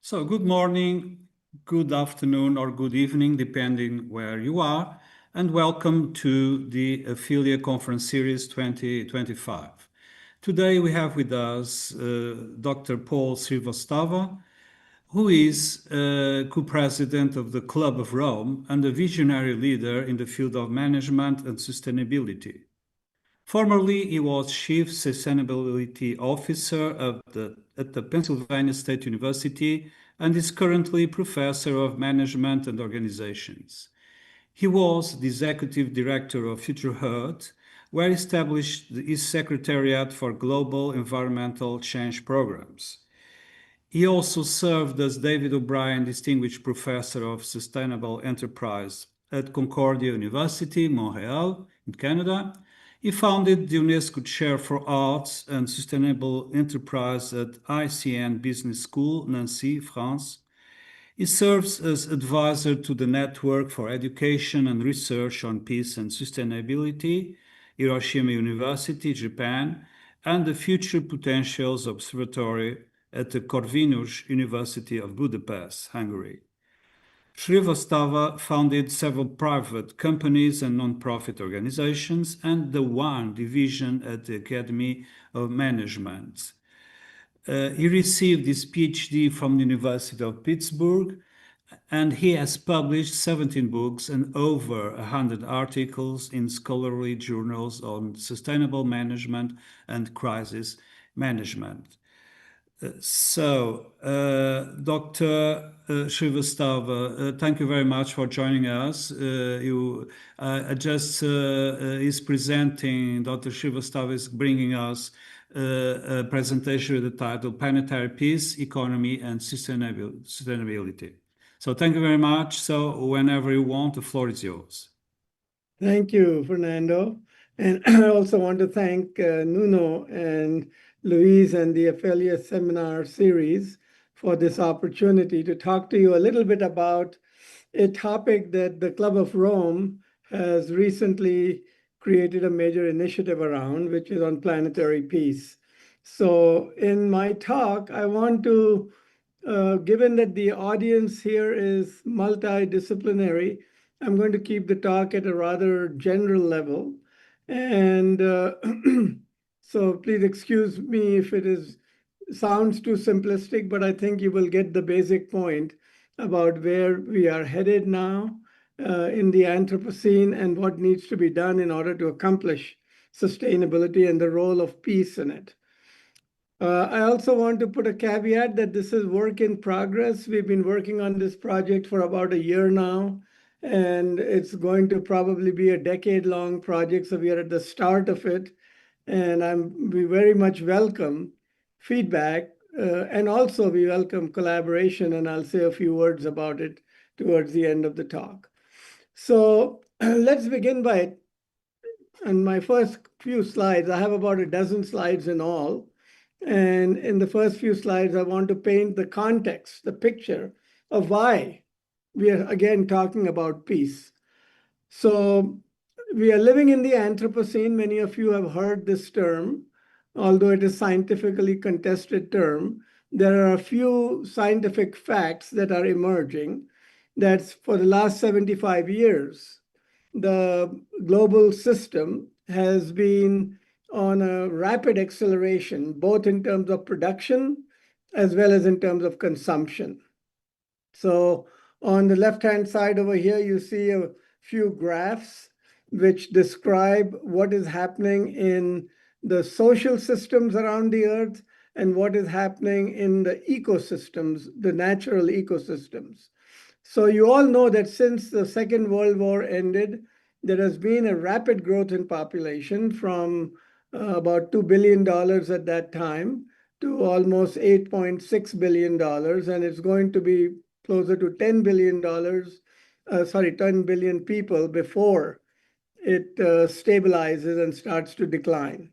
So good morning, good afternoon, or good evening, depending where you are, and welcome to the Apheleia Conference Series 2025. Today we have with us Dr. Paul Shrivastava, who is co-president of the Club of Rome and a visionary leader in the field of management and sustainability. Formerly, he was Chief Sustainability Officer at the Pennsylvania State University and is currently Professor of Management and Organizations. He was the Executive Director of Future Earth, where he established his Secretariat for Global Environmental Change Programs. He also served as David O'Brien Distinguished Professor of Sustainable Enterprise at Concordia University, Montreal, in Canada. He founded the UNESCO Chair for Arts and Sustainable Enterprise at ICN Business School, Nancy, France. He serves as advisor to the Network for Education and Research on Peace and Sustainability, Hiroshima University, Japan, and the Future Potentials Observatory at the Corvinus University of Budapest, Hungary. Shrivastava founded several private companies and non-profit organizations and the One division at the Academy of Management. He received his PhD from the University of Pittsburgh, and he has published 17 books and over 100 articles in scholarly journals on sustainable management and crisis management. Dr. Shrivastava, thank you very much for joining us. Dr. Shrivastava is bringing us a presentation with the title Planetary Peace, Economy and Sustainability. So thank you very much. So whenever you want, the floor is yours. Thank you, Fernando. And I also want to thank Nuno and Louise and the Apheleia Seminar Series for this opportunity to talk to you a little bit about a topic that the Club of Rome has recently created a major initiative around, which is on planetary peace. So in my talk, I want to, given that the audience here is multidisciplinary, I'm going to keep the talk at a rather general level. And so please excuse me if it sounds too simplistic, but I think you will get the basic point about where we are headed now in the Anthropocene and what needs to be done in order to accomplish sustainability and the role of peace in it. I also want to put a caveat that this is work in progress. We've been working on this project for about a year now, and it's going to probably be a decade-long project, so we are at the start of it. And we very much welcome feedback, and also we welcome collaboration, and I'll say a few words about it towards the end of the talk. So let's begin by, on my first few slides, I have about a dozen slides in all. And in the first few slides, I want to paint the context, the picture of why we are again talking about peace. So we are living in the Anthropocene. Many of you have heard this term, although it is a scientifically contested term. There are a few scientific facts that are emerging that for the last 75 years, the global system has been on a rapid acceleration, both in terms of production as well as in terms of consumption. So on the left-hand side over here, you see a few graphs which describe what is happening in the social systems around the Earth and what is happening in the ecosystems, the natural ecosystems. So you all know that since the Second World War ended, there has been a rapid growth in population from about $2 billion at that time to almost $8.6 billion, and it's going to be closer to $10 billion, 10 billion people before it stabilizes and starts to decline.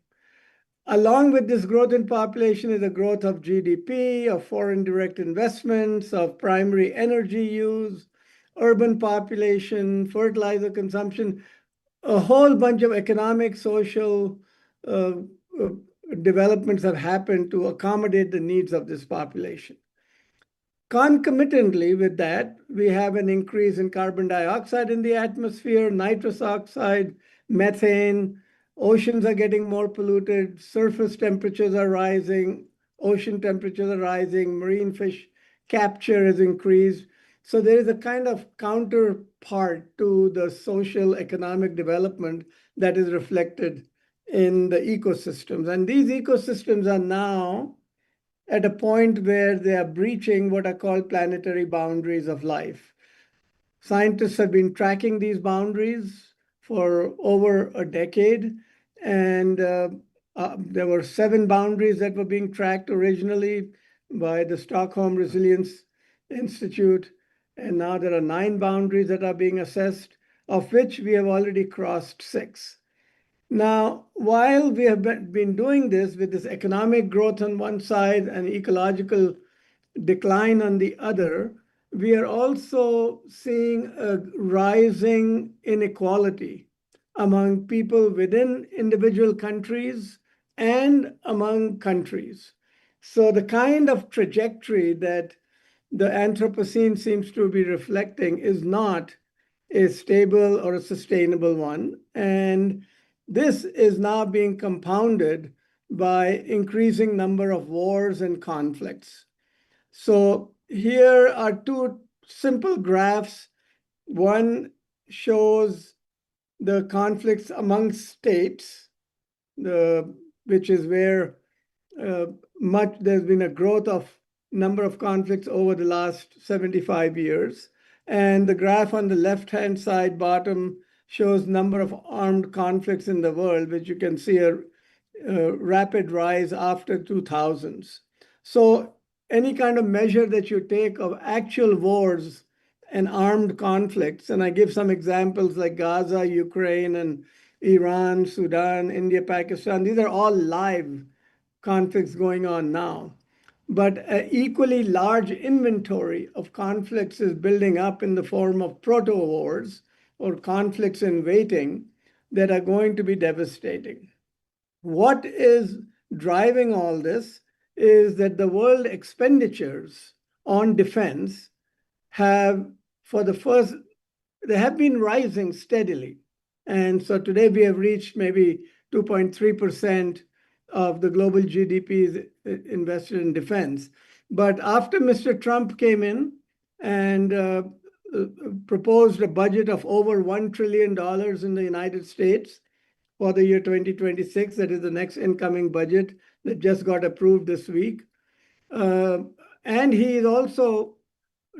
Along with this growth in population is the growth of GDP, of foreign direct investments, of primary energy use, urban population, fertilizer consumption, a whole bunch of economic, social developments have happened to accommodate the needs of this population. Concomitantly with that, we have an increase in carbon dioxide in the atmosphere, nitrous oxide, methane. Oceans are getting more polluted, surface temperatures are rising, ocean temperatures are rising, marine fish capture has increased. So there is a kind of counterpart to the social economic development that is reflected in the ecosystems. And these ecosystems are now at a point where they are breaching what are called planetary boundaries of life. Scientists have been tracking these boundaries for over a decade, and there were 7 boundaries that were being tracked originally by the Stockholm Resilience Institute, and now there are 9 boundaries that are being assessed, of which we have already crossed 6. Now, while we have been doing this with this economic growth on one side and ecological decline on the other, we are also seeing a rising inequality among people within individual countries and among countries. So the kind of trajectory that the Anthropocene seems to be reflecting is not a stable or a sustainable one. And this is now being compounded by increasing number of wars and conflicts. So here are 2 simple graphs. One shows the conflicts among states, which is where there's been a growth of number of conflicts over the last 75 years. And the graph on the left-hand side bottom shows number of armed conflicts in the world, which you can see a rapid rise after 2000s. So any kind of measure that you take of actual wars and armed conflicts, and I give some examples like Gaza, Ukraine, and Iran, Sudan, India, Pakistan, these are all live conflicts going on now. But an equally large inventory of conflicts is building up in the form of proto-wars or conflicts in waiting that are going to be devastating. What is driving all this is that the world expenditures on defense have, they have been rising steadily. And so today we have reached maybe 2.3% of the global GDP is invested in defense. But after Mr. Trump came in and proposed a budget of over $1 trillion in the United States for the year 2026, that is the next incoming budget that just got approved this week. And he is also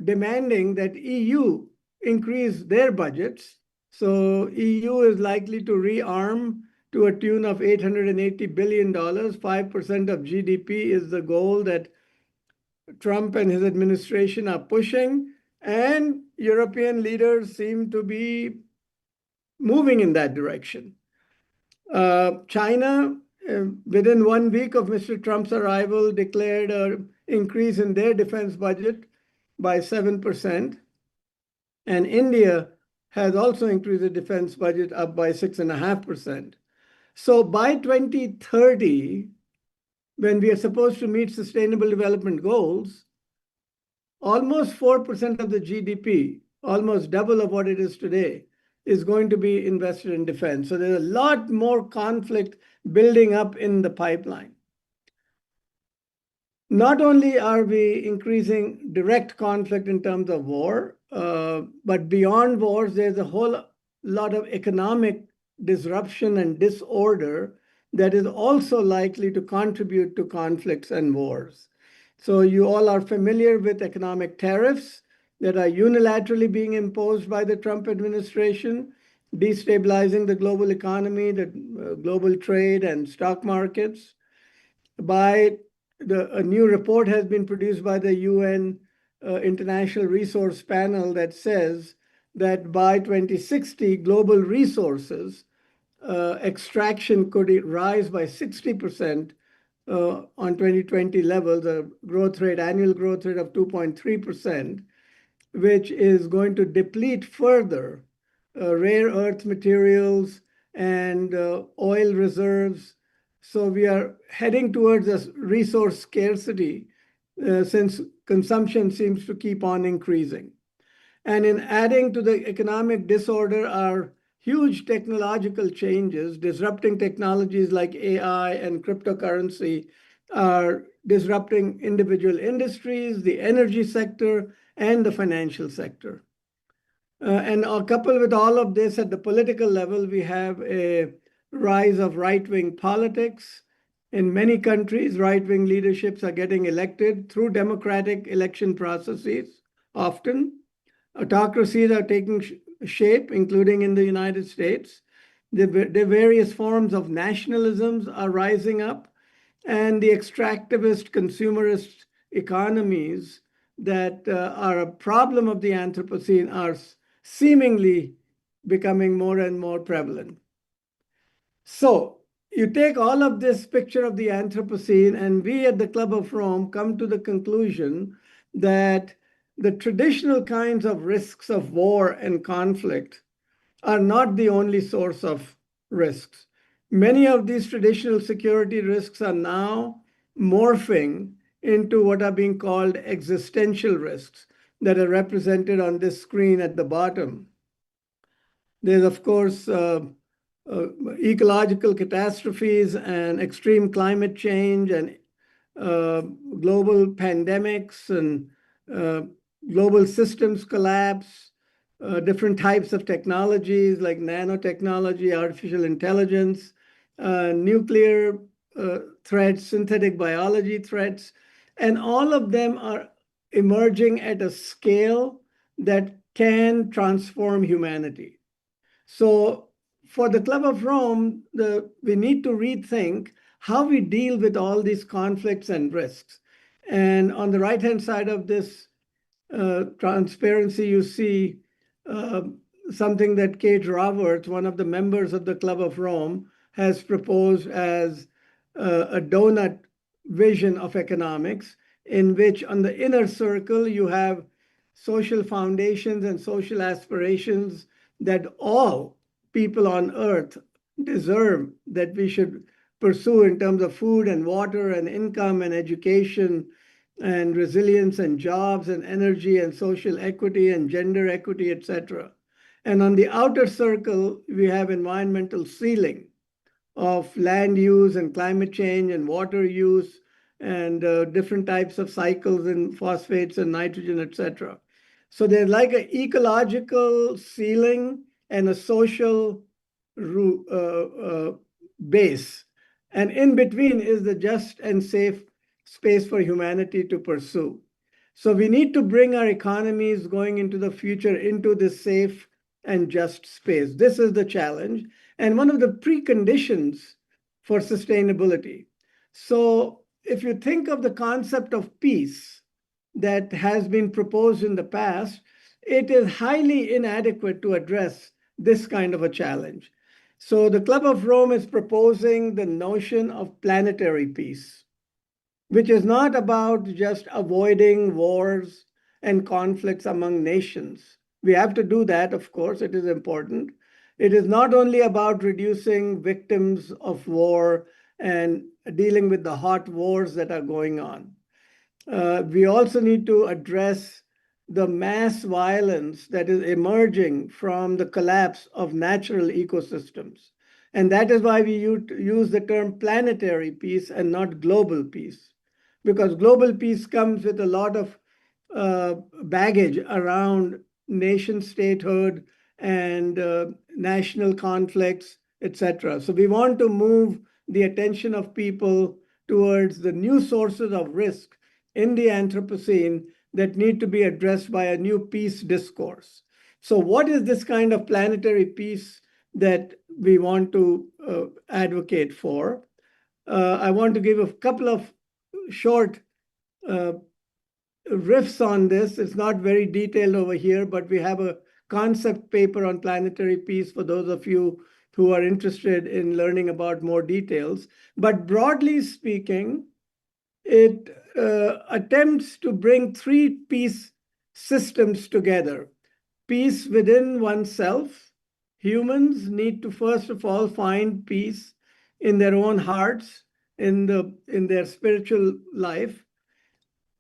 demanding that EU increase their budgets. So EU is likely to rearm to a tune of $880 billion. 5% of GDP is the goal that Trump and his administration are pushing. And European leaders seem to be moving in that direction. China, within 1 week of Mr. Trump's arrival, declared an increase in their defense budget by 7%. And India has also increased the defense budget up by 6.5%. So by 2030, when we are supposed to meet Sustainable Development Goals, almost 4% of the GDP, almost double of what it is today, is going to be invested in defense. So there's a lot more conflict building up in the pipeline. Not only are we increasing direct conflict in terms of war, but beyond wars, there's a whole lot of economic disruption and disorder that is also likely to contribute to conflicts and wars. So you all are familiar with economic tariffs that are unilaterally being imposed by the Trump administration, destabilizing the global economy, the global trade and stock markets. A new report has been produced by the UN International Resource Panel that says that by 2060, global resources extraction could rise by 60% on 2020 levels, a annual growth rate of 2.3%, which is going to deplete further rare earth materials and oil reserves. So we are heading towards a resource scarcity since consumption seems to keep on increasing. And in adding to the economic disorder are huge technological changes. Disrupting technologies like AI and cryptocurrency are disrupting individual industries, the energy sector, and the financial sector. And coupled with all of this, at the political level, we have a rise of right-wing politics. In many countries, right-wing leaderships are getting elected through democratic election processes. Often, autocracies are taking shape, including in the United States. The various forms of nationalisms are rising up, and the extractivist, consumerist economies that are a problem of the Anthropocene are seemingly becoming more and more prevalent. So you take all of this picture of the Anthropocene, and we at the Club of Rome come to the conclusion that the traditional kinds of risks of war and conflict are not the only source of risks. Many of these traditional security risks are now morphing into what are being called existential risks that are represented on this screen at the bottom. There's, of course, ecological catastrophes and extreme climate change and global pandemics and global systems collapse, different types of technologies like nanotechnology, artificial intelligence, nuclear threats, synthetic biology threats, and all of them are emerging at a scale that can transform humanity. So for the Club of Rome, we need to rethink how we deal with all these conflicts and risks. And on the right-hand side of this transparency, you see something that Kate Roberts, one of the members of the Club of Rome, has proposed as a donut vision of economics, in which on the inner circle you have social foundations and social aspirations that all people on earth deserve, that we should pursue in terms of food and water and income and education and resilience and jobs and energy and social equity and gender equity, etc. And on the outer circle, we have environmental ceiling of land use and climate change and water use and different types of cycles in phosphates and nitrogen, etc. So there's like an ecological ceiling and a social base. And in between is the just and safe space for humanity to pursue. So we need to bring our economies going into the future into this safe and just space. This is the challenge and one of the preconditions for sustainability. So if you think of the concept of peace that has been proposed in the past, it is highly inadequate to address this kind of a challenge. So the Club of Rome is proposing the notion of planetary peace, which is not about just avoiding wars and conflicts among nations. We have to do that, of course, it is important. It is not only about reducing victims of war and dealing with the hot wars that are going on. We also need to address the mass violence that is emerging from the collapse of natural ecosystems. And that is why we use the term planetary peace and not global peace, because global peace comes with a lot of baggage around nation statehood and national conflicts, etc. So we want to move the attention of people towards the new sources of risk in the Anthropocene that need to be addressed by a new peace discourse. So what is this kind of planetary peace that we want to advocate for? I want to give a couple of short riffs on this. It's not very detailed over here, but we have a concept paper on planetary peace for those of you who are interested in learning about more details. But broadly speaking, it attempts to bring three peace systems together. Peace within oneself. Humans need to first of all find peace in their own hearts, in their spiritual life.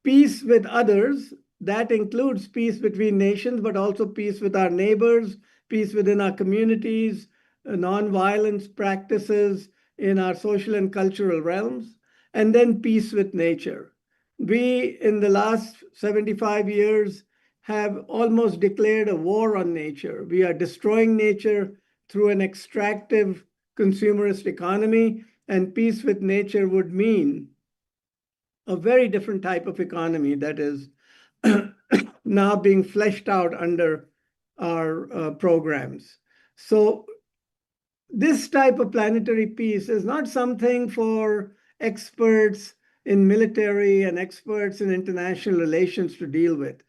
Peace with others, that includes peace between nations, but also peace with our neighbors, peace within our communities, non-violence practices in our social and cultural realms, and then peace with nature. We, in the last 75 years, have almost declared a war on nature. We are destroying nature through an extractive consumerist economy, and peace with nature would mean a very different type of economy that is now being fleshed out under our programs. So this type of planetary peace is not something for experts in military and experts in international relations to deal with.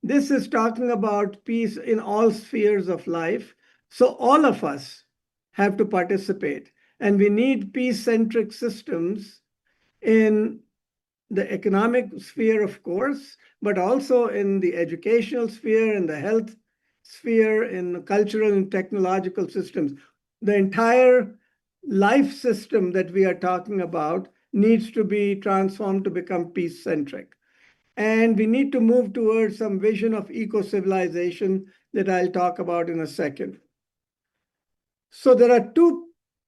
This is talking about peace in all spheres of life. So all of us have to participate. And we need peace-centric systems in the economic sphere, of course, but also in the educational sphere, in the health sphere, in the cultural and technological systems. The entire life system that we are talking about needs to be transformed to become peace-centric. And we need to move towards some vision of eco-civilization that I'll talk about in a second. So there are two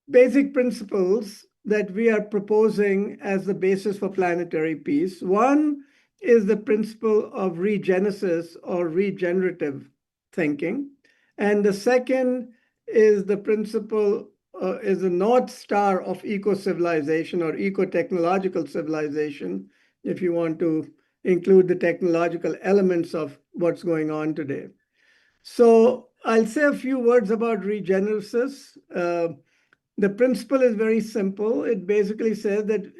basic principles that we are proposing as the basis for planetary peace. One is the principle of regenesis or regenerative thinking. And the second is the principle, is the North Star of eco-civilization or eco-technological civilization, if you want to include the technological elements of what's going on today. So I'll say a few words about regenesis. The principle is very simple. It basically says that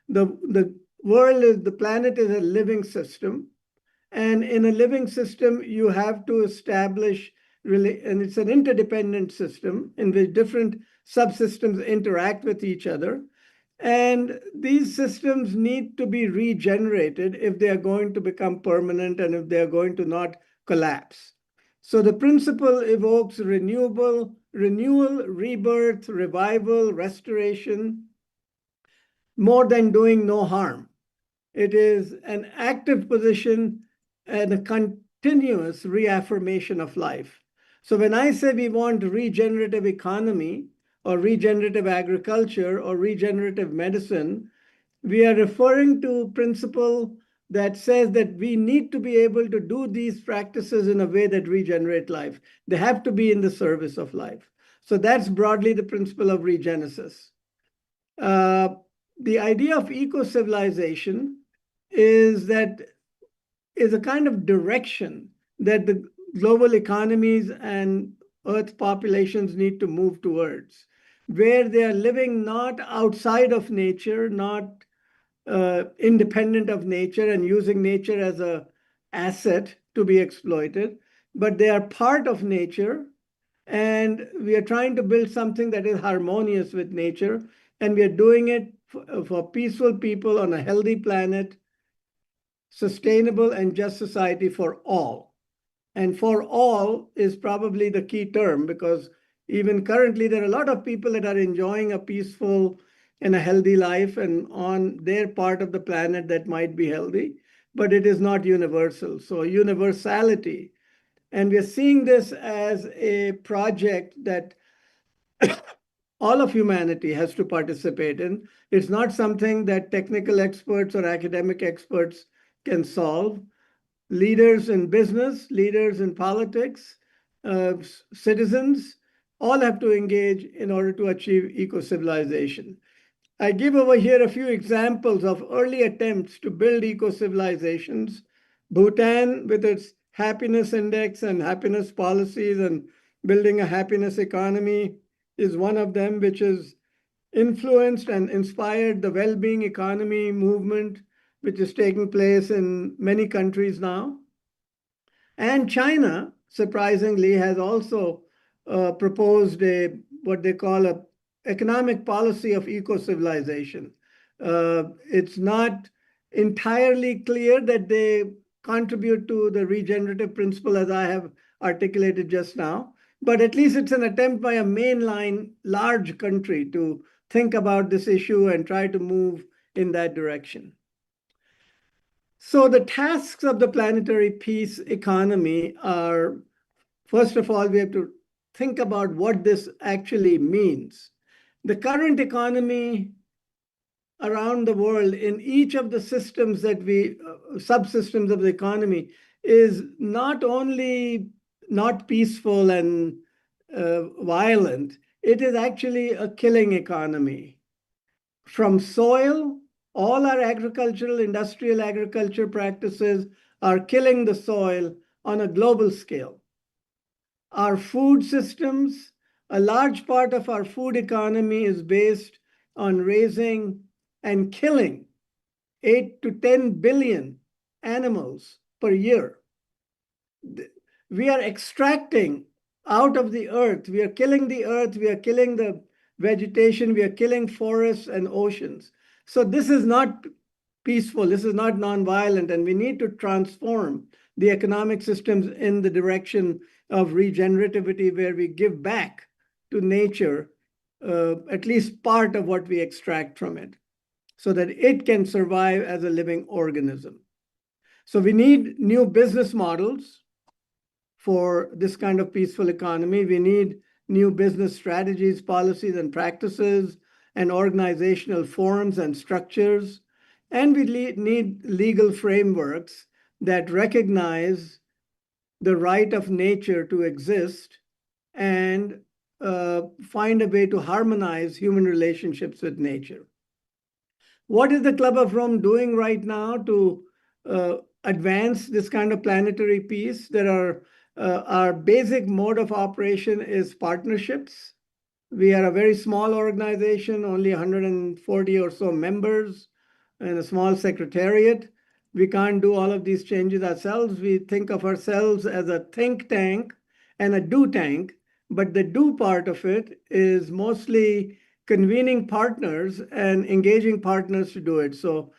the world is, the planet is a living system. And in a living system, you have to establish, really, and it's an interdependent system in which different subsystems interact with each other. And these systems need to be regenerated if they are going to become permanent and if they are going to not collapse. So the principle evokes renewal, rebirth, revival, restoration, more than doing no harm. It is an active position and a continuous reaffirmation of life. So when I say we want regenerative economy or regenerative agriculture or regenerative medicine, we are referring to a principle that says that we need to be able to do these practices in a way that regenerate life. They have to be in the service of life. So that's broadly the principle of regenesis. The idea of eco-civilization is a kind of direction that the global economies and Earth populations need to move towards, where they are living not outside of nature, not independent of nature and using nature as an asset to be exploited, but they are part of nature. And we are trying to build something that is harmonious with nature. And we are doing it for peaceful people on a healthy planet, sustainable and just society for all. And for all is probably the key term, because even currently there are a lot of people that are enjoying a peaceful and a healthy life and on their part of the planet that might be healthy, but it is not universal. So universality. And we're seeing this as a project that all of humanity has to participate in. It's not something that technical experts or academic experts can solve. Leaders in business, leaders in politics, citizens, all have to engage in order to achieve eco-civilization. I give over here a few examples of early attempts to build eco-civilizations. Bhutan, with its happiness index and happiness policies and building a happiness economy, is one of them, which has influenced and inspired the well-being economy movement, which is taking place in many countries now. And China, surprisingly, has also proposed what they call a economic policy of eco-civilization. It's not entirely clear that they contribute to the regenerative principle as I have articulated just now, but at least it's an attempt by a mainline large country to think about this issue and try to move in that direction. So the tasks of the planetary peace economy are, first of all, we have to think about what this actually means. The current economy around the world in each of the systems that subsystems of the economy is not only not peaceful and violent, it is actually a killing economy. From soil, all our agricultural, industrial agriculture practices are killing the soil on a global scale. Our food systems, a large part of our food economy is based on raising and killing 8 to 10 billion animals per year. We are extracting out of the earth. We are killing the earth. We are killing the vegetation. We are killing forests and oceans. So this is not peaceful. This is not nonviolent. And we need to transform the economic systems in the direction of regenerativity, where we give back to nature at least part of what we extract from it, so that it can survive as a living organism. So we need new business models for this kind of peaceful economy. We need new business strategies, policies, and practices, and organizational forms and structures. And we need legal frameworks that recognize the right of nature to exist and find a way to harmonize human relationships with nature. What is the Club of Rome doing right now to advance this kind of planetary peace? Our basic mode of operation is partnerships. We are a very small organization, only 140 or so members, and a small secretariat. We can't do all of these changes ourselves. We think of ourselves as a think tank and a do tank, but the do part of it is mostly convening partners and engaging partners to do it. So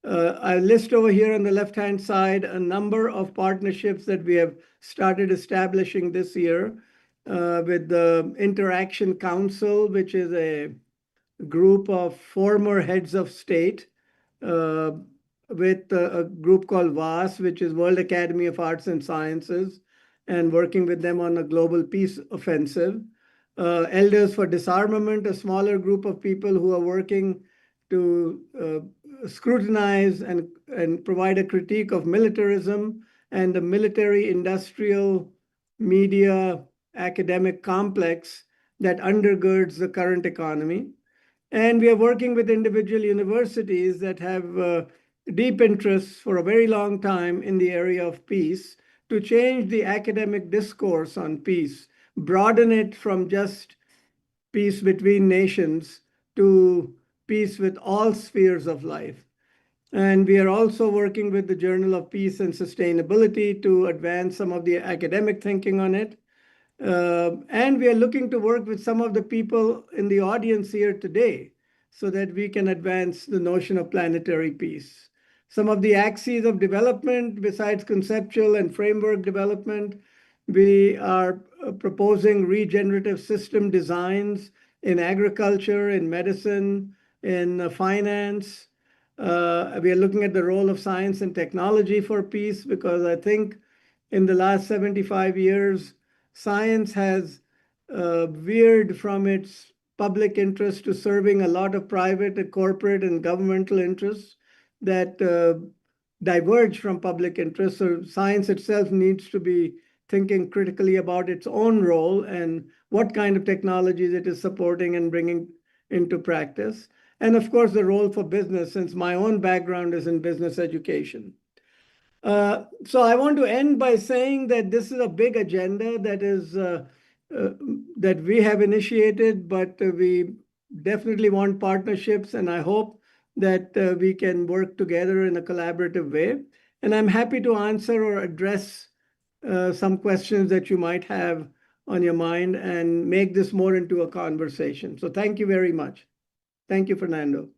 I list over here on the left-hand side a number of partnerships that we have started establishing this year with the Interaction Council, which is a group of former heads of state, with a group called WAS, which is World Academy of Arts and Sciences, and working with them on a global peace offensive. Elders for Disarmament, a smaller group of people who are working to scrutinize and provide a critique of militarism and the military industrial media academic complex that undergirds the current economy. And we are working with individual universities that have deep interests for a very long time in the area of peace to change the academic discourse on peace, broaden it from just peace between nations to peace with all spheres of life. And we are also working with the Journal of Peace and Sustainability to advance some of the academic thinking on it. And we are looking to work with some of the people in the audience here today so that we can advance the notion of planetary peace. Some of the axes of development, besides conceptual and framework development, we are proposing regenerative system designs in agriculture, in medicine, in finance. We are looking at the role of science and technology for peace, because I think in the last 75 years, science has veered from its public interest to serving a lot of private, corporate, and governmental interests that diverge from public interest. So science itself needs to be thinking critically about its own role and what kind of technologies it is supporting and bringing into practice. And of course, the role for business, since my own background is in business education. So I want to end by saying that this is a big agenda that we have initiated, but we definitely want partnerships, and I hope that we can work together in a collaborative way. And I'm happy to answer or address some questions that you might have on your mind and make this more into a conversation. So thank you very much. Thank you, Fernando.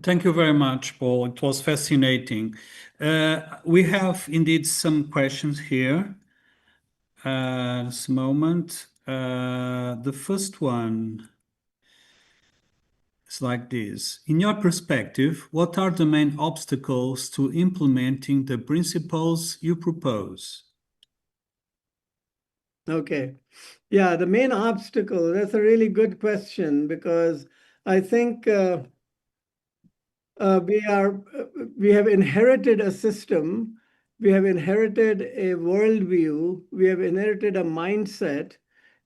Thank you very much, Paul. It was fascinating. We have indeed some questions here. This moment. The first one It's like this. In your perspective, what are the main obstacles to implementing the principles you propose? Okay. Yeah, the main obstacle, that's a really good question because I think we have inherited a system, we have inherited a worldview, we have inherited a mindset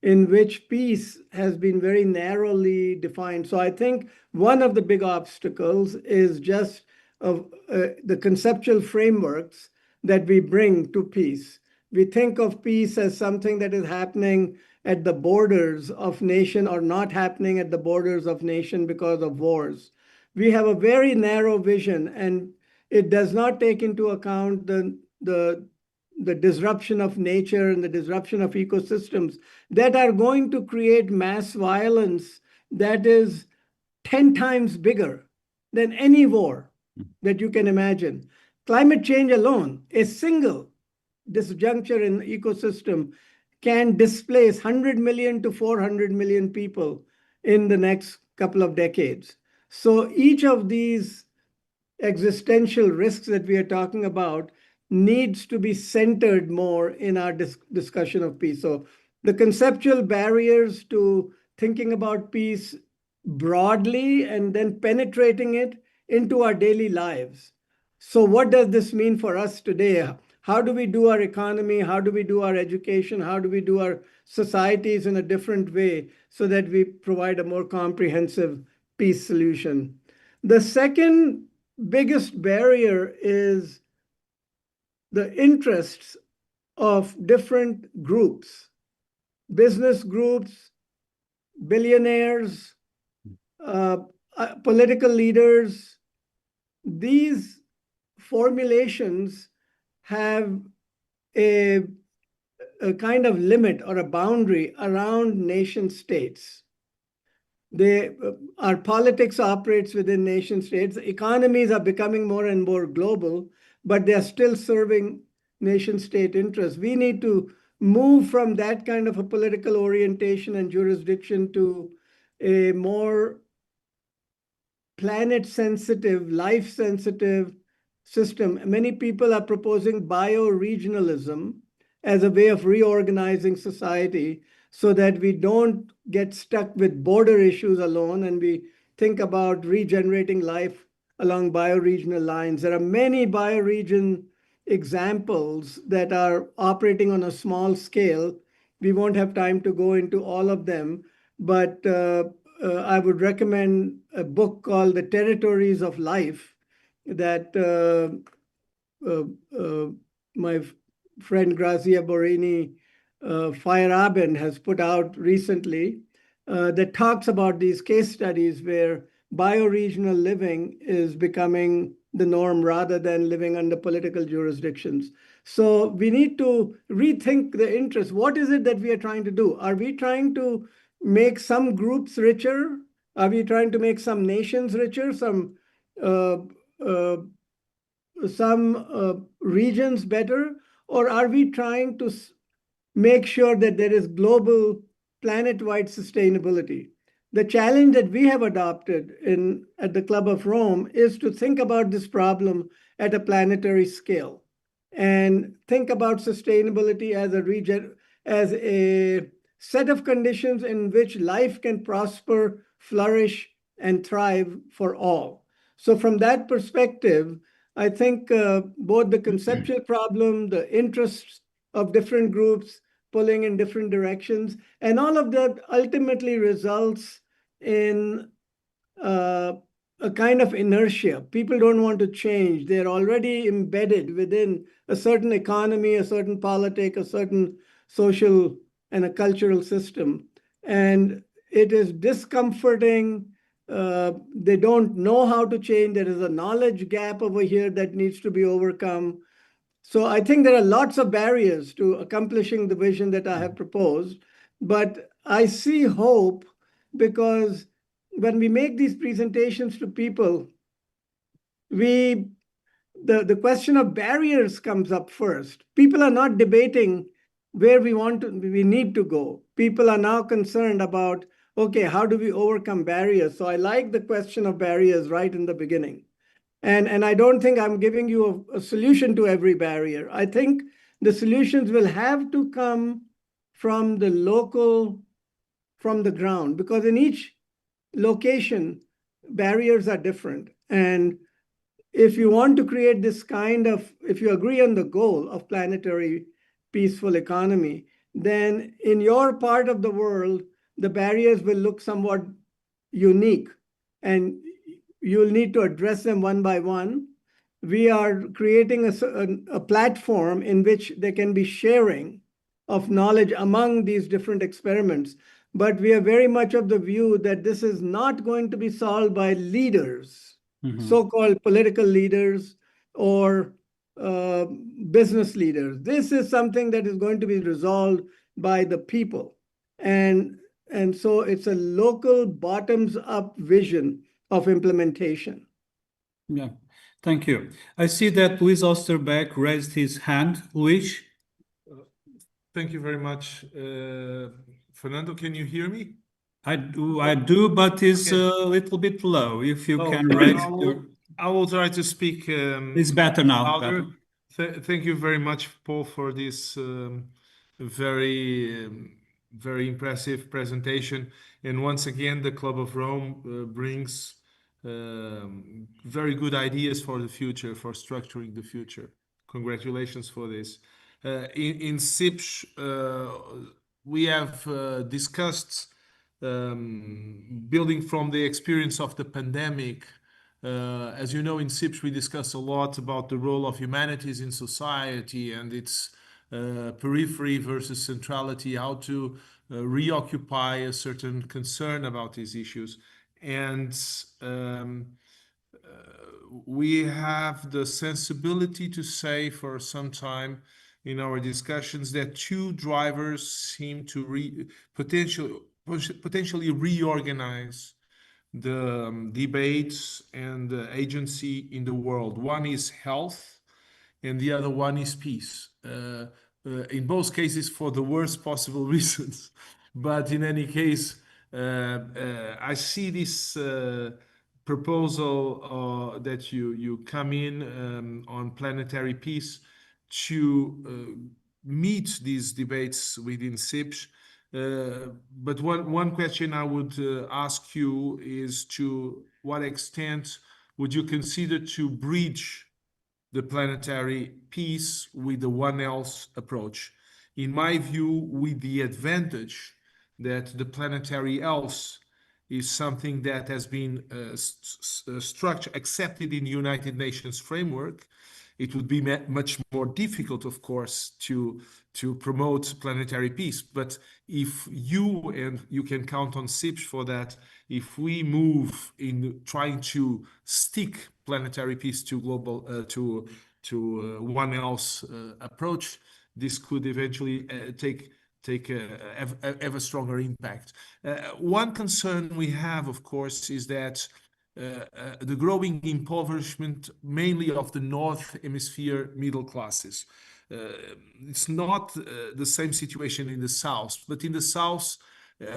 in which peace has been very narrowly defined. So I think one of the big obstacles is just the conceptual frameworks that we bring to peace. We think of peace as something that is happening at the borders of nation or not happening at the borders of nation because of wars. We have a very narrow vision, and it does not take into account the disruption of nature and the disruption of ecosystems that are going to create mass violence that is 10 times bigger than any war that you can imagine. Climate change alone, a single disjuncture in ecosystem, can displace 100 million to 400 million people in the next couple of decades. So each of these existential risks that we are talking about needs to be centered more in our discussion of peace. So the conceptual barriers to thinking about peace broadly and then penetrating it into our daily lives. So what does this mean for us today? How do we do our economy? How do we do our education? How do we do our societies in a different way so that we provide a more comprehensive peace solution? The second biggest barrier is the interests of different groups, business groups, billionaires, political leaders. These formulations have a kind of limit or a boundary around nation states. Our politics operates within nation states. Economies are becoming more and more global, but they are still serving nation state interests. We need to move from that kind of a political orientation and jurisdiction to a more planet-sensitive, life-sensitive system. Many people are proposing bioregionalism as a way of reorganizing society so that we don't get stuck with border issues alone and we think about regenerating life along bioregional lines. There are many bioregion examples that are operating on a small scale. We won't have time to go into all of them, but I would recommend a book called The Territories of Life that my friend Grazia Borini Feyerabend has put out recently that talks about these case studies where bioregional living is becoming the norm rather than living under political jurisdictions. So we need to rethink the interest. What is it that we are trying to do? Are we trying to make some groups richer? Are we trying to make some nations richer, some regions better? Or are we trying to make sure that there is global planet-wide sustainability? The challenge that we have adopted at the Club of Rome is to think about this problem at a planetary scale and think about sustainability as a set of conditions in which life can prosper, flourish, and thrive for all. So from that perspective, I think both the conceptual problem, the interests of different groups pulling in different directions, and all of that ultimately results in a kind of inertia. People don't want to change. They're already embedded within a certain economy, a certain politic, a certain social and a cultural system. And it is discomforting. They don't know how to change. There is a knowledge gap over here that needs to be overcome. So I think there are lots of barriers to accomplishing the vision that I have proposed, but I see hope because when we make these presentations to people, the question of barriers comes up first. People are not debating where we need to go. People are now concerned about okay, how do we overcome barriers? So I like the question of barriers right in the beginning. And I don't think I'm giving you a solution to every barrier. I think the solutions will have to come from the local, from the ground, because in each location, barriers are different. And if you want to create this kind of, if you agree on the goal of planetary peaceful economy, then in your part of the world, the barriers will look somewhat unique, and you'll need to address them one by one. We are creating a platform in which there can be sharing of knowledge among these different experiments. But we are very much of the view that this is not going to be solved by leaders, so-called political leaders or business leaders. This is something that is going to be resolved by the people. And so it's a local bottoms-up vision of implementation. Yeah, thank you. I see that Luis Osterbeck raised his hand. Luis? Thank you very much. Fernando, can you hear me? I do, but it's Okay. a little bit low. If you Oh, can raise I will try to speak it's better now. louder. Better. Thank you very much, Paul, for this very impressive presentation. And once again, the Club of Rome brings very good ideas for the future, for structuring the future. Congratulations for this. In SIPS, we have discussed building from the experience of the pandemic. As you know, in SIPS, we discuss a lot about the role of humanities in society and its periphery versus centrality, how to reoccupy a certain concern about these issues. And we have the sensibility to say for some time in our discussions that two drivers seem to potentially reorganize the debates and the agency in the world. One is health, and the other one is peace. In both cases, for the worst possible reasons. But in any case, I see this proposal that you come in on planetary peace to meet these debates within SIPS. But one question I would ask you is, to what extent would you consider to bridge the planetary peace with the One Health approach? In my view, with the advantage that the planetary health is something that has been accepted in the United Nations framework, it would be much more difficult, of course, to promote planetary peace. But if you, and you can count on SIPS for that, if we move in trying to stick planetary peace to global to One Health approach, this could eventually have a stronger impact. One concern we have, of course, is that the growing impoverishment, mainly of the North Hemisphere middle classes. It's not the same situation in the South, but in the South,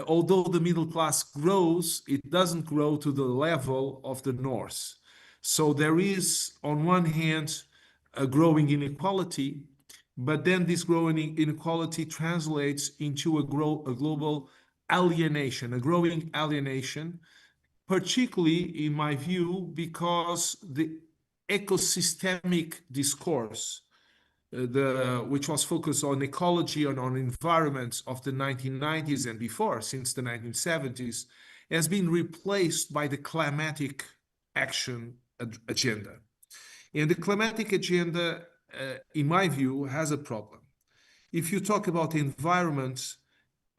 although the middle class grows, it doesn't grow to the level of the North. So there is, on one hand, a growing inequality, but then this growing inequality translates into a global alienation, a growing alienation, particularly in my view, because the ecosystemic discourse, which was focused on ecology and on environment of the 1990s and before, since the 1970s, has been replaced by the climatic action agenda. And the climatic agenda, in my view, has a problem. If you talk about environment,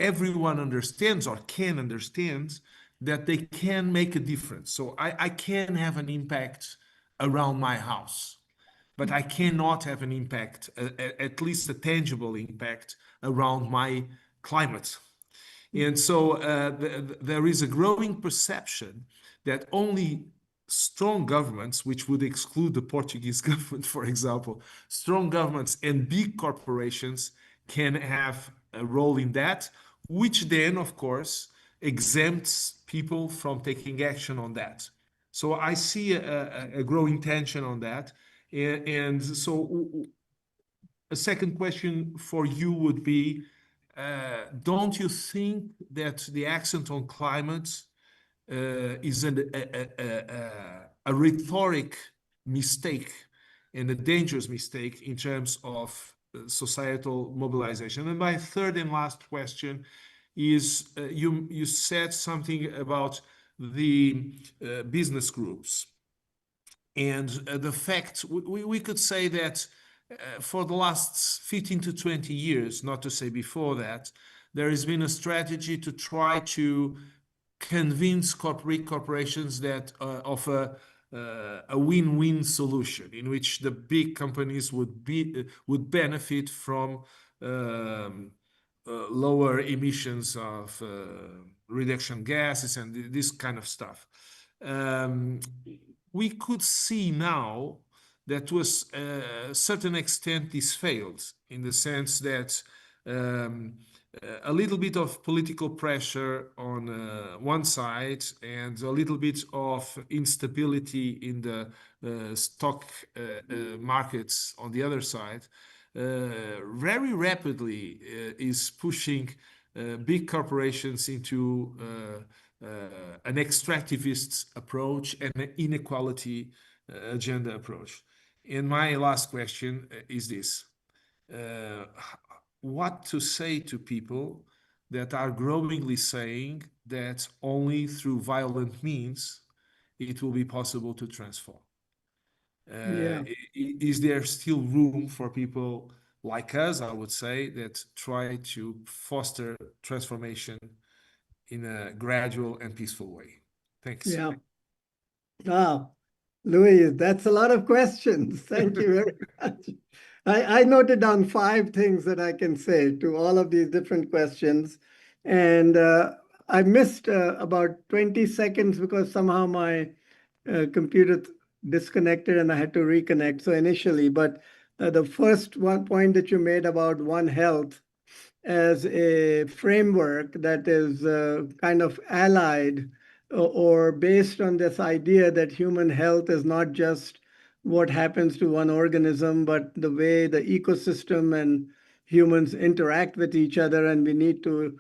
everyone understands or can understand that they can make a difference. So I can have an impact around my house, but I cannot have an impact, at least a tangible impact, around my climate. And so there is a growing perception that only strong governments, which would exclude the Portuguese government, for example, strong governments and big corporations can have a role in that, which then, of course, exempts people from taking action on that. So I see a growing tension on that. And so a second question for you would be, don't you think that the accent on climate is a rhetoric mistake and a dangerous mistake in terms of societal mobilization? And my third and last question is, you said something about the business groups. And the fact, we could say that for the last 15 to 20 years, not to say before that, there has been a strategy to try to convince corporations that of a win-win solution in which the big companies would benefit from lower emissions of reduction gases and this kind of stuff. We could see now that to a certain extent this failed, in the sense that a little bit of political pressure on one side and a little bit of instability in the stock markets on the other side very rapidly is pushing big corporations into an extractivist approach and an inequality agenda approach. And my last question is this. What to say to people that are growingly saying that only through violent means it will be possible to transform? Is there still room for people like us, I would say, that try to foster transformation in a gradual and peaceful way? Thanks. Yeah. Wow. Luis, that's a lot of questions. Thank you very much. I noted down 5 things that I can say to all of these different questions. And I missed about 20 seconds because somehow my computer disconnected and I had to reconnect. So initially, but the first one point that you made about One Health as a framework that is kind of allied or based on this idea that human health is not just what happens to one organism, but the way the ecosystem and humans interact with each other. And we need to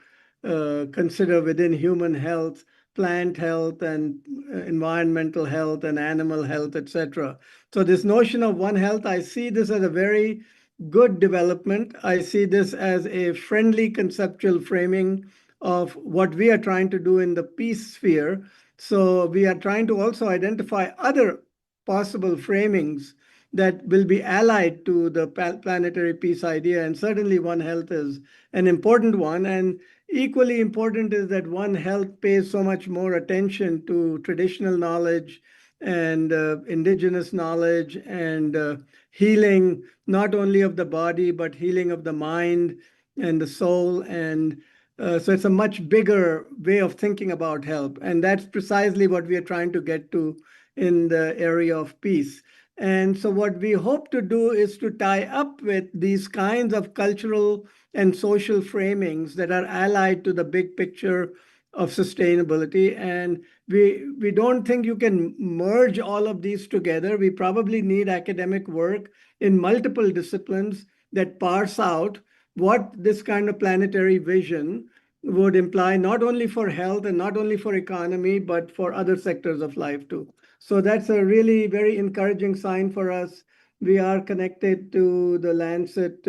consider within human health, plant health and environmental health and animal health, etc. So this notion of One Health, I see this as a very good development. I see this as a friendly conceptual framing of what we are trying to do in the peace sphere. So we are trying to also identify other possible framings that will be allied to the planetary peace idea. And certainly One Health is an important one. And equally important is that One Health pays so much more attention to traditional knowledge and indigenous knowledge and healing, not only of the body, but healing of the mind and the soul. And so it's a much bigger way of thinking about health. And that's precisely what we are trying to get to in the area of peace. And so what we hope to do is to tie up with these kinds of cultural and social framings that are allied to the big picture of sustainability. And we don't think you can merge all of these together. We probably need academic work in multiple disciplines that parse out what this kind of planetary vision would imply, not only for health and not only for economy, but for other sectors of life too. So that's a really very encouraging sign for us. We are connected to the Lancet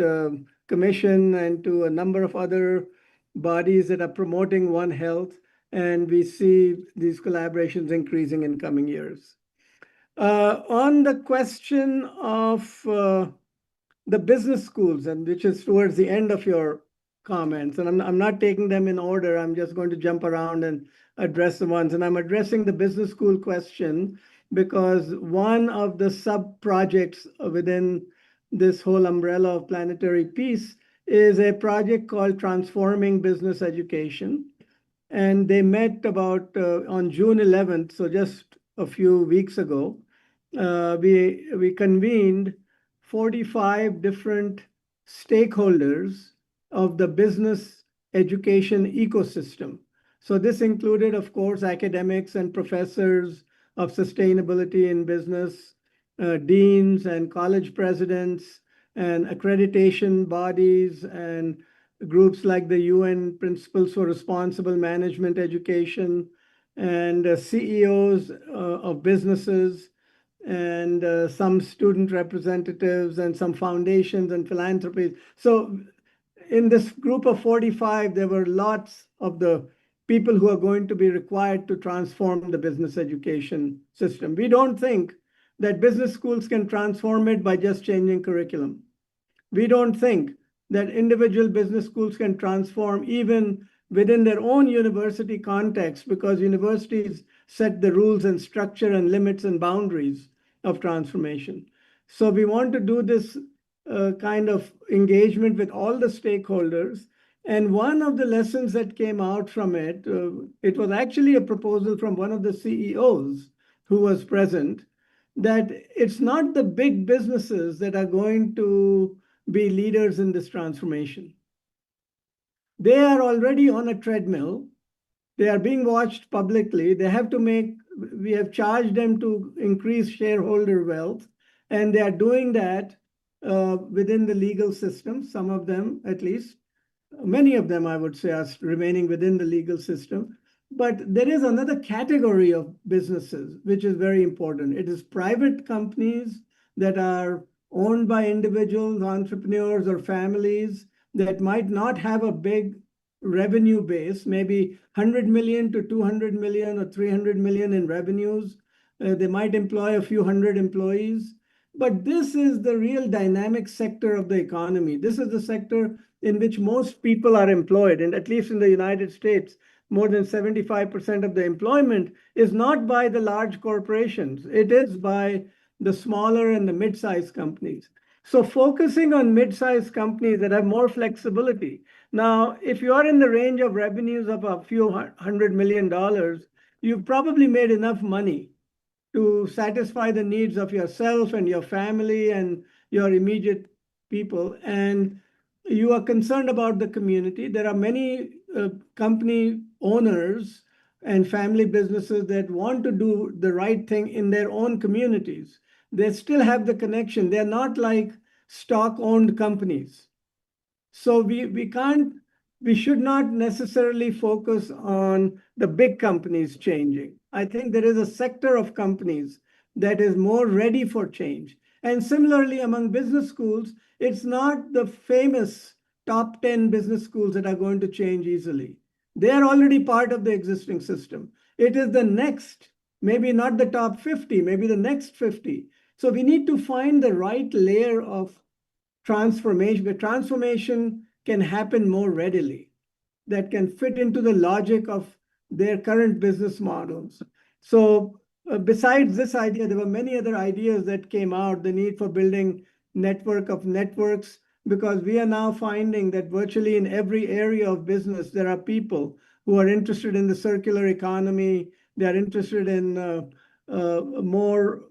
Commission and to a number of other bodies that are promoting One Health, and we see these collaborations increasing in coming years. On the question of the business schools, and which is towards the end of your comments, and I'm not taking them in order. I'm just going to jump around and address the ones. And I'm addressing the business school question because one of the sub-projects within this whole umbrella of planetary peace is a project called Transforming Business Education. And they met about on June 11th, so just a few weeks ago. We convened 45 different stakeholders of the business education ecosystem. So this included, of course, academics and professors of sustainability in business, deans and college presidents, and accreditation bodies and groups like the UN Principles for Responsible Management Education, and CEOs of businesses, and some student representatives, and some foundations and philanthropies. So in this group of 45, there were lots of the people who are going to be required to transform the business education system. We don't think that business schools can transform it by just changing curriculum. We don't think that individual business schools can transform even within their own university context, because universities set the rules and structure and limits and boundaries of transformation. So we want to do this kind of engagement with all the stakeholders. And one of the lessons that came out from it, it was actually a proposal from one of the CEOs who was present, that it's not the big businesses that are going to be leaders in this transformation. They are already on a treadmill. They are being watched publicly. They have to we have charged them to increase shareholder wealth, and they are doing that within the legal system, some of them at least. Many of them, I would say, are remaining within the legal system. But there is another category of businesses, which is very important. It is private companies that are owned by individuals, entrepreneurs, or families that might not have a big revenue base, maybe 100 million to 200 million or 300 million in revenues. They might employ a few hundred employees. But this is the real dynamic sector of the economy. This is the sector in which most people are employed. And at least in the United States, more than 75% of the employment is not by the large corporations. It is by the smaller and the mid-sized companies. So focusing on mid-sized companies that have more flexibility. Now, if you are in the range of revenues of a few $100 million, you've probably made enough money to satisfy the needs of yourself and your family and your immediate people. And you are concerned about the community. There are many company owners and family businesses that want to do the right thing in their own communities. They still have the connection. They're not like stock-owned companies. So we should not necessarily focus on the big companies changing. I think there is a sector of companies that is more ready for change. And similarly, among business schools, it's not the famous top 10 business schools that are going to change easily. They are already part of the existing system. It is the next, maybe not the top 50, maybe the next 50. So we need to find the right layer of transformation, where transformation can happen more readily, that can fit into the logic of their current business models. So besides this idea, there were many other ideas that came out, the need for building network of networks, because we are now finding that virtually in every area of business, there are people who are interested in the circular economy. They are interested in more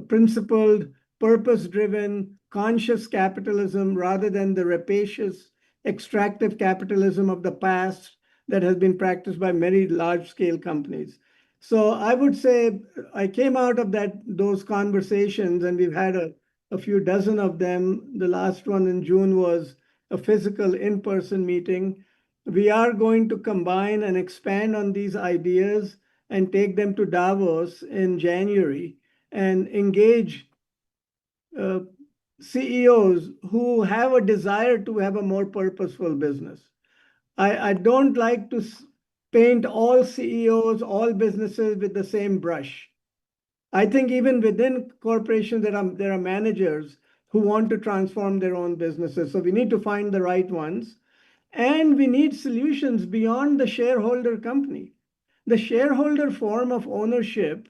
principled, purpose-driven, conscious capitalism rather than the rapacious, extractive capitalism of the past that has been practiced by many large-scale companies. So I would say I came out of those conversations, and we've had a few dozen of them. The last one in June was a physical in-person meeting. We are going to combine and expand on these ideas and take them to Davos in January and engage CEOs who have a desire to have a more purposeful business. I don't like to paint all CEOs, all businesses with the same brush. I think even within corporations, there are managers who want to transform their own businesses. So we need to find the right ones. And we need solutions beyond the shareholder company. The shareholder form of ownership,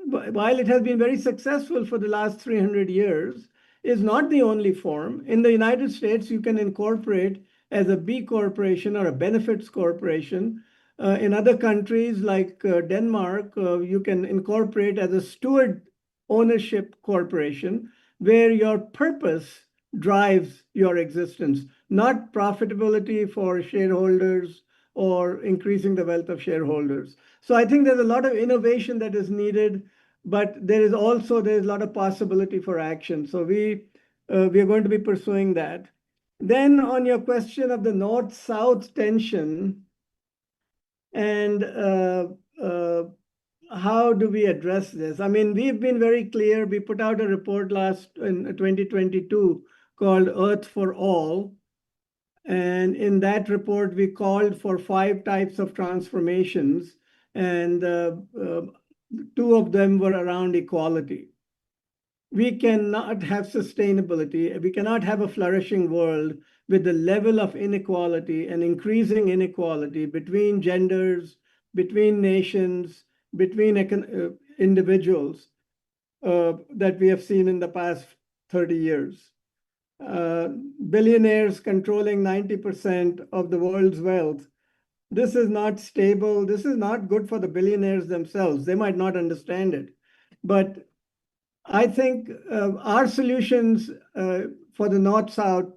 while it has been very successful for the last 300 years, is not the only form. In the United States, you can incorporate as a B corporation or a benefits corporation. In other countries like Denmark, you can incorporate as a steward ownership corporation, where your purpose drives your existence, not profitability for shareholders or increasing the wealth of shareholders. So I think there's a lot of innovation that is needed, but there's a lot of possibility for action. So we are going to be pursuing that. Then on your question of the North-South tension and how do we address this? I mean, we've been very clear. We put out a report in 2022 called Earth for All. And in that report, we called for 5 types of transformations, and 2 of them were around equality. We cannot have sustainability. We cannot have a flourishing world with the level of inequality and increasing inequality between genders, between nations, between individuals that we have seen in the past 30 years. Billionaires controlling 90% of the world's wealth. This is not stable. This is not good for the billionaires themselves. They might not understand it. But I think our solutions for the North-South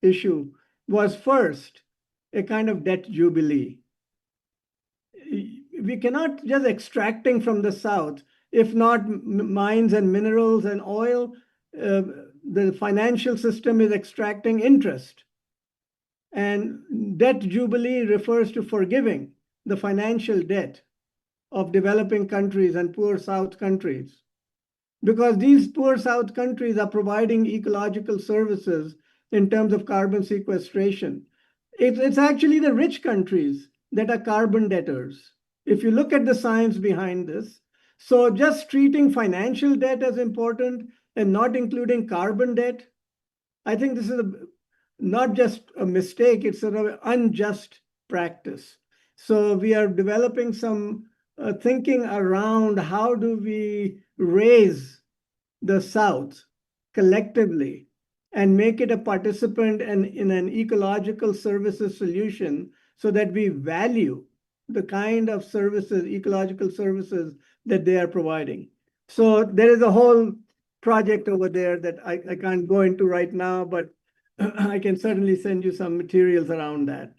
issue was first a kind of debt jubilee. We cannot just extracting from the South, if not mines and minerals and oil, the financial system is extracting interest. And debt jubilee refers to forgiving the financial debt of developing countries and poor South countries. Because these poor South countries are providing ecological services in terms of carbon sequestration. It's actually the rich countries that are carbon debtors, if you look at the science behind this. So just treating financial debt as important and not including carbon debt, I think this is not just a mistake, it's sort of an unjust practice. So we are developing some thinking around how do we raise the South collectively and make it a participant in an ecological services solution so that we value the kind of services, ecological services that they are providing. So there is a whole project over there that I can't go into right now, but I can certainly send you some materials around that.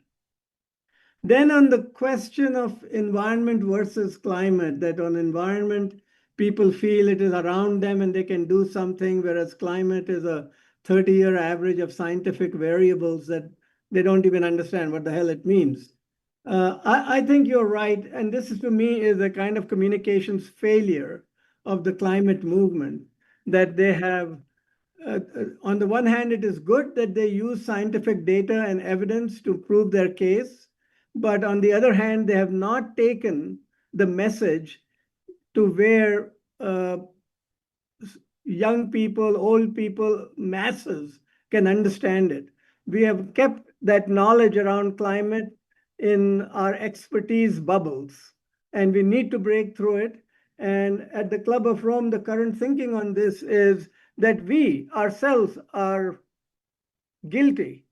Then on the question of environment versus climate, that on environment, people feel it is around them and they can do something, whereas climate is a 30-year average of scientific variables that they don't even understand what the hell it means. I think you're right. And this is, to me, is a kind of communications failure of the climate movement, that they have, on the one hand, it is good that they use scientific data and evidence to prove their case. But on the other hand, they have not taken the message to where young people, old people, masses can understand it. We have kept that knowledge around climate in our expertise bubbles, and we need to break through it. And at the Club of Rome, the current thinking on this is that we ourselves are guilty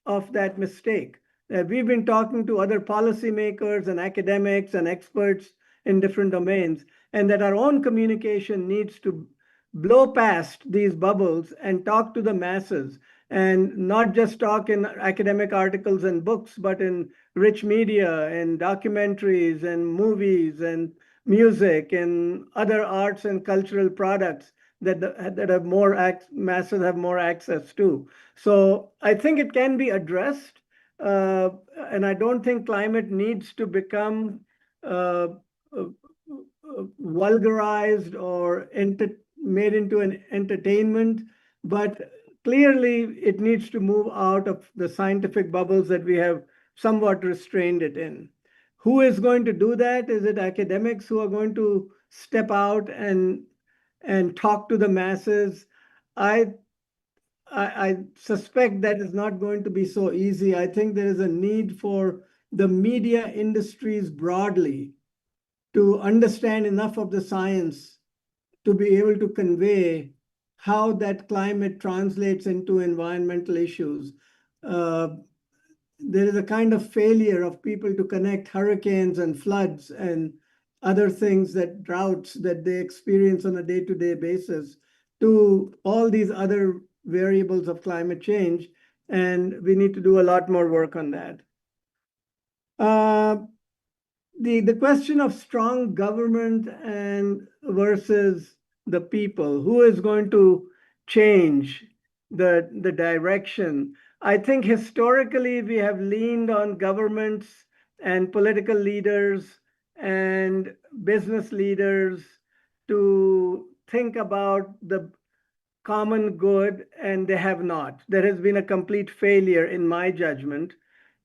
of that mistake. We've been talking to other policymakers and academics and experts in different domains, and that our own communication needs to blow past these bubbles and talk to the masses, and not just talk in academic articles and books, but in rich media and documentaries and movies and music and other arts and cultural products that have masses have more access to. So I think it can be addressed, and I don't think climate needs to become vulgarized or made into an entertainment, but clearly it needs to move out of the scientific bubbles that we have somewhat restrained it in. Who is going to do that? Is it academics who are going to step out and talk to the masses? I suspect that is not going to be so easy. I think there is a need for the media industries broadly to understand enough of the science to be able to convey how that climate translates into environmental issues. There is a kind of failure of people to connect hurricanes and floods and other things, that droughts that they experience on a day-to-day basis, to all these other variables of climate change. And we need to do a lot more work on that. The question of strong government and versus the people, who is going to change the direction? I think historically we have leaned on governments and political leaders and business leaders to think about the common good, and they have not. There has been a complete failure, in my judgment,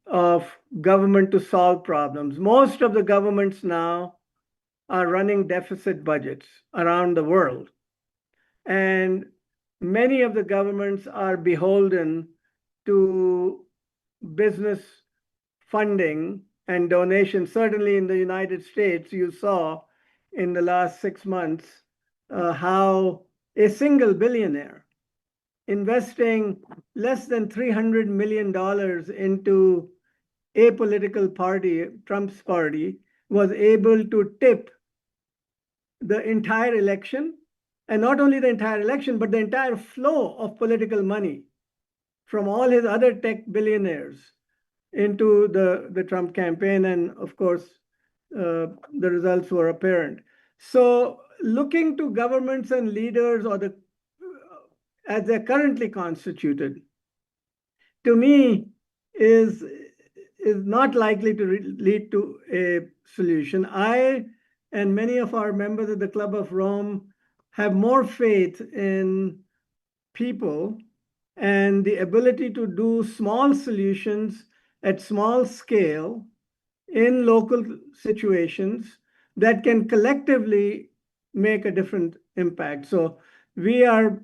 of government to solve problems. Most of the governments now are running deficit budgets around the world. And many of the governments are beholden to business funding and donations. Certainly in the United States, you saw in the last 6 months how a single billionaire investing less than $300 million into a political party, Trump's party, was able to tip the entire election, and not only the entire election, but the entire flow of political money from all his other tech billionaires into the Trump campaign. And of course, the results were apparent. So looking to governments and leaders as they're currently constituted, to me, is not likely to lead to a solution. I and many of our members of the Club of Rome have more faith in people and the ability to do small solutions at small scale in local situations that can collectively make a different impact. So we are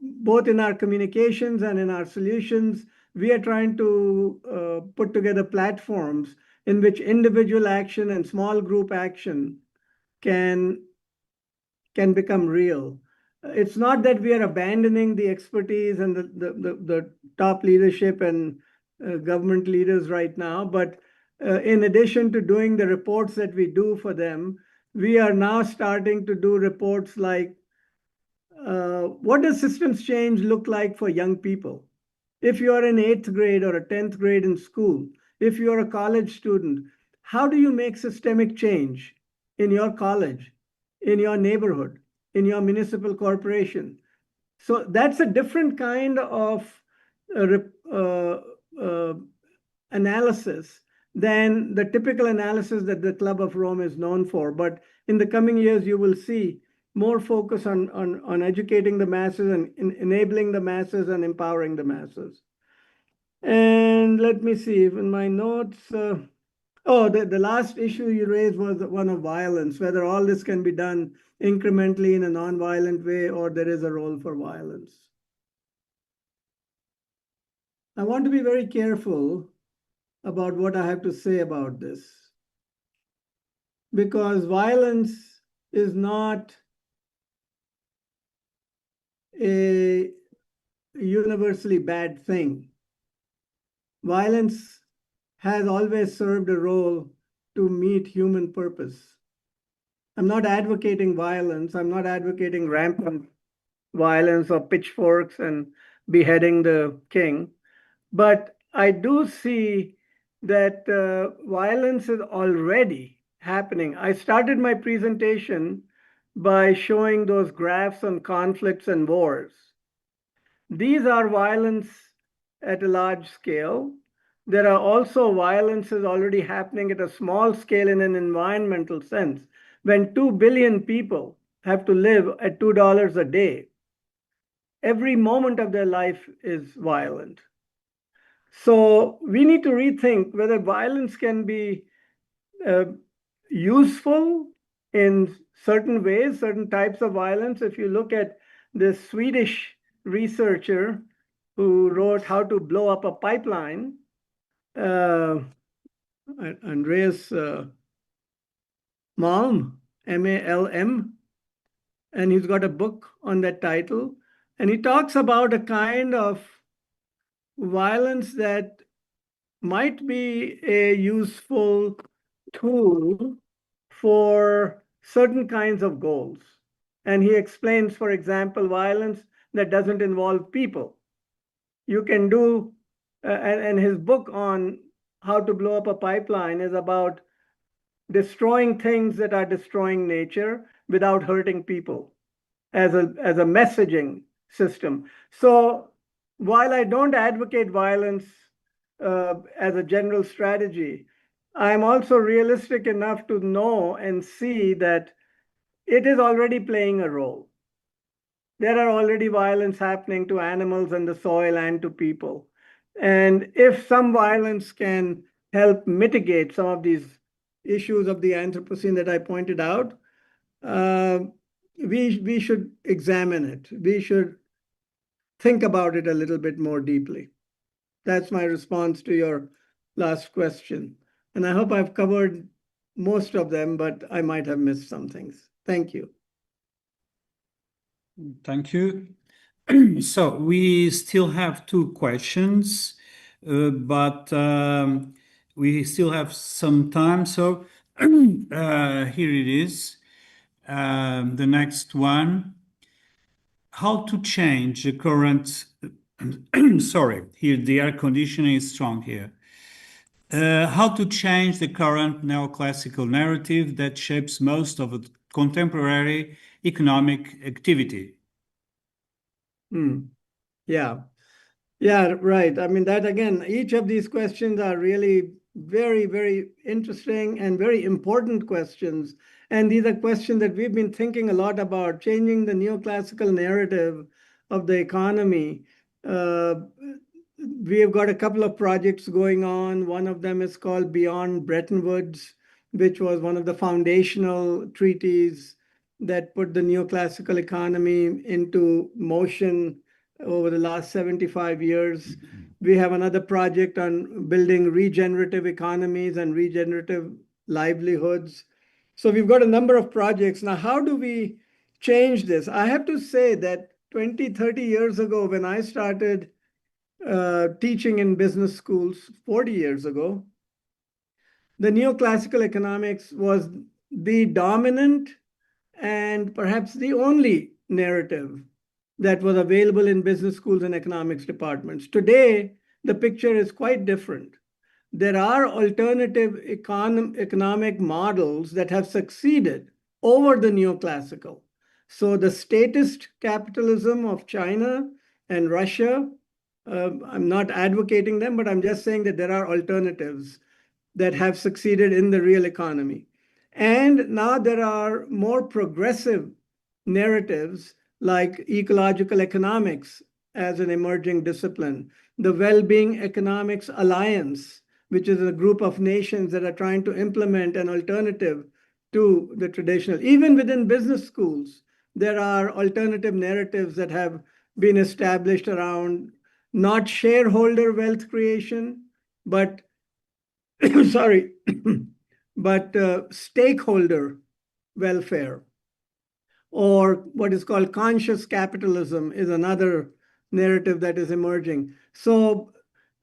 both in our communications and in our solutions, we are trying to put together platforms in which individual action and small group action can become real. It's not that we are abandoning the expertise and the top leadership and government leaders right now, but in addition to doing the reports that we do for them, we are now starting to do reports like, what does systems change look like for young people? If you are in 8th grade or a 10th grade in school, if you are a college student, how do you make systemic change in your college, in your neighborhood, in your municipal corporation? So that's a different kind of analysis than the typical analysis that the Club of Rome is known for. But in the coming years, you will see more focus on educating the masses and enabling the masses and empowering the masses. And let me see, in my notes, the last issue you raised was one of violence, whether all this can be done incrementally in a non-violent way or there is a role for violence. I want to be very careful about what I have to say about this, because violence is not a universally bad thing. Violence has always served a role to meet human purpose. I'm not advocating violence. I'm not advocating rampant violence or pitchforks and beheading the king. But I do see that violence is already happening. I started my presentation by showing those graphs on conflicts and wars. These are violence at a large scale. There are also violences already happening at a small scale in an environmental sense. When 2 billion people have to live at $2 a day, every moment of their life is violent. So we need to rethink whether violence can be useful in certain ways, certain types of violence. If you look at the Swedish researcher who wrote How to Blow Up a Pipeline, Andreas Malm, M-A-L-M, and he's got a book on that title. And he talks about a kind of violence that might be a useful tool for certain kinds of goals. And he explains, for example, violence that doesn't involve people. You can do, and his book on how to blow up a pipeline is about destroying things that are destroying nature without hurting people as a messaging system. So while I don't advocate violence as a general strategy, I'm also realistic enough to know and see that it is already playing a role. There are already violence happening to animals and the soil and to people. And if some violence can help mitigate some of these issues of the Anthropocene that I pointed out, we should examine it. We should think about it a little bit more deeply. That's my response to your last question. And I hope I've covered most of them, but I might have missed some things. Thank you. Thank you. So we still have two questions, but we still have some time. So here it is. The next one. How to change the current, sorry, here the air conditioning is strong here. How to change the current neoclassical narrative that shapes most of contemporary economic activity? Yeah. Yeah, right. I mean, that again, each of these questions are really very, very interesting and very important questions. And these are questions that we've been thinking a lot about, changing the neoclassical narrative of the economy. We have got a couple of projects going on. One of them is called Beyond Bretton Woods, which was one of the foundational treaties that put the neoclassical economy into motion over the last 75 years. We have another project on building regenerative economies and regenerative livelihoods. So we've got a number of projects. Now, how do we change this? I have to say that 20, 30 years ago, when I started teaching in business schools 40 years ago, the neoclassical economics was the dominant and perhaps the only narrative that was available in business schools and economics departments. Today, the picture is quite different. There are alternative economic models that have succeeded over the neoclassical. So the statist capitalism of China and Russia, I'm not advocating them, but I'm just saying that there are alternatives that have succeeded in the real economy. And now there are more progressive narratives like ecological economics as an emerging discipline, the Well-Being Economics Alliance, which is a group of nations that are trying to implement an alternative to the traditional. Even within business schools, there are alternative narratives that have been established around not shareholder wealth creation, but sorry, but stakeholder welfare, or what is called conscious capitalism is another narrative that is emerging. So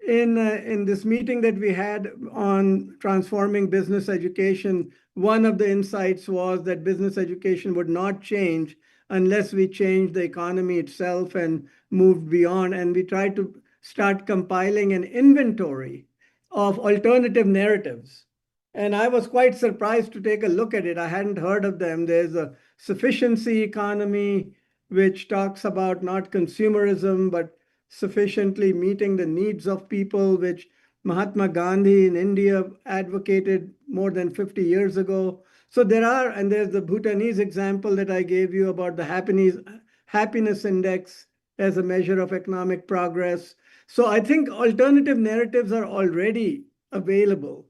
in this meeting that we had on transforming business education, one of the insights was that business education would not change unless we changed the economy itself and moved beyond. And we tried to start compiling an inventory of alternative narratives. And I was quite surprised to take a look at it. I hadn't heard of them. There's a sufficiency economy, which talks about not consumerism, but sufficiently meeting the needs of people, which Mahatma Gandhi in India advocated more than 50 years ago. So there are, and there's the Bhutanese example that I gave you about the happiness index as a measure of economic progress. So I think alternative narratives are already available.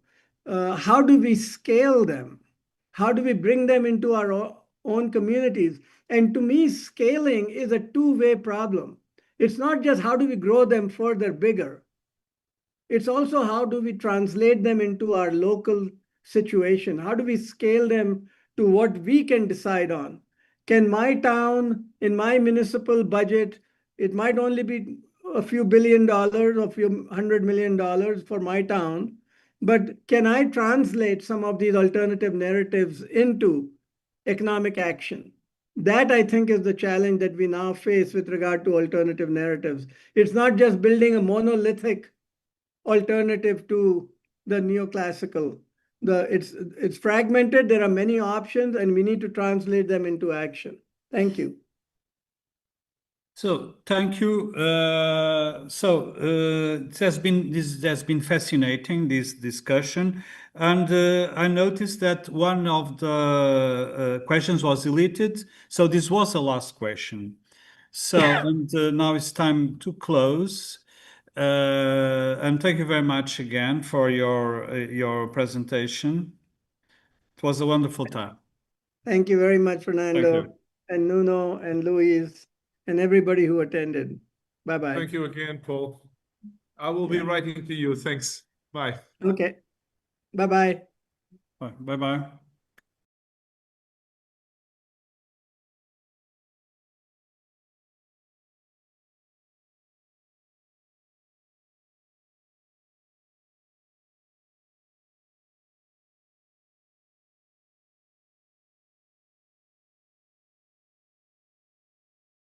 How do we scale them? How do we bring them into our own communities? And to me, scaling is a two-way problem. It's not just how do we grow them further bigger. It's also how do we translate them into our local situation? How do we scale them to what we can decide on? Can my town, in my municipal budget, it might only be a few $1 billion or a few $100 million for my town, but can I translate some of these alternative narratives into economic action? That, I think, is the challenge that we now face with regard to alternative narratives. It's not just building a monolithic alternative to the neoclassical. It's fragmented. There are many options, and we need to translate them into action. Thank you. So thank you. It has been fascinating, this discussion, and I noticed that one of the questions was deleted. So this was the last question. So and now it's time to close. And thank you very much again for your presentation. It was a wonderful time. Thank you very much, Thank Fernando, you. and Nuno, and Luis, and everybody who attended. Bye-bye. Thank you again, Paul. I will be writing to you. Thanks. Bye. Okay. Bye-bye. Bye bye.